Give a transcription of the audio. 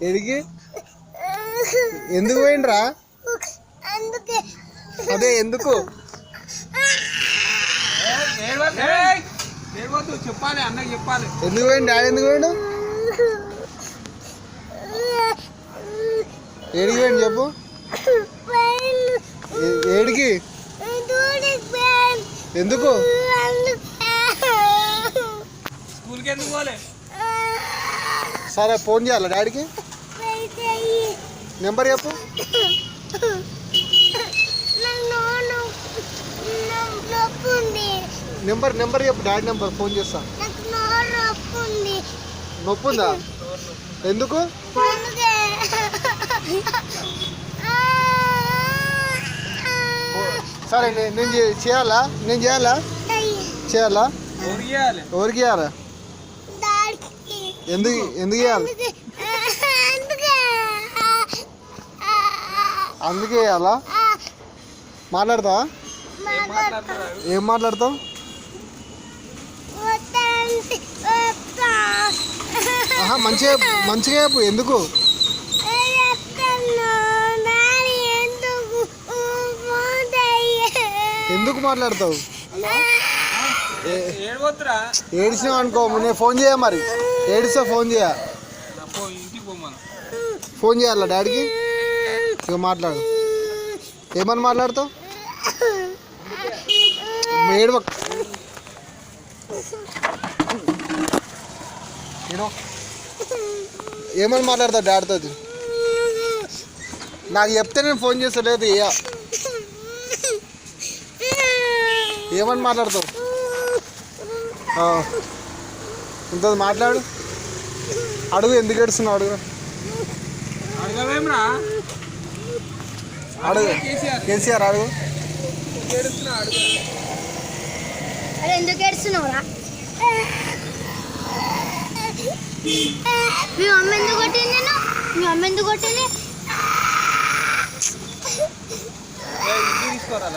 ఎడికి ఎందుకు పోయిండ్రా? అదే ఎందుకు చెప్పాలి, అన్నకి చెప్పాలి. ఎందుకు పోయిండు డాడీ? ఎందుకు పోయిండు? ఏడికి పోయిండు చెప్పు. ఏడికి ఎందుకు? స్కూల్కి ఎందుకు పోలే? సరే ఫోన్ చేయాలా డాడీకి? నెంబర్ చెప్పు. నెంబర్ చెప్పు, డాడీ నెంబర్ ఫోన్ చేస్తా. నొప్పి ఉందా? ఎందుకు? సరే నేను చేయాలా? చేయాలా? ఎవరికి చేయాలా? ఎందుకు చేయాలి? అందుకే చేయాలా? మాట్లాడతావా? ఏం మాట్లాడతావు? మంచిగా చెప్పు. ఎందుకు? ఎందుకు మాట్లాడతావు? ఏడిసినావు అనుకో, నేను ఫోన్ చేయ. మరి ఏడిస్తా ఫోన్ చేయ. ఫోన్ చేయాలా డాడీకి? ఇక మాట్లాడు. ఏమని మాట్లాడతావు? ఏడు ఏమని మాట్లాడతావు డాడీతో? నాకు చెప్తే నేను ఫోన్ చేస్తలేదు. ఏమని మాట్లాడతావు? ఇంత మాట్లాడు. అడుగు, ఎందుకు ఏడుస్తున్నావు? అడుగు. కేసీఆర్ అడుగు. ఎందుకు ఏడుస్తున్నావురా? మీ అమ్మ ఎందుకు కొట్టింది? మీ అమ్మ ఎందుకు కొట్టింది? తీసుకోరా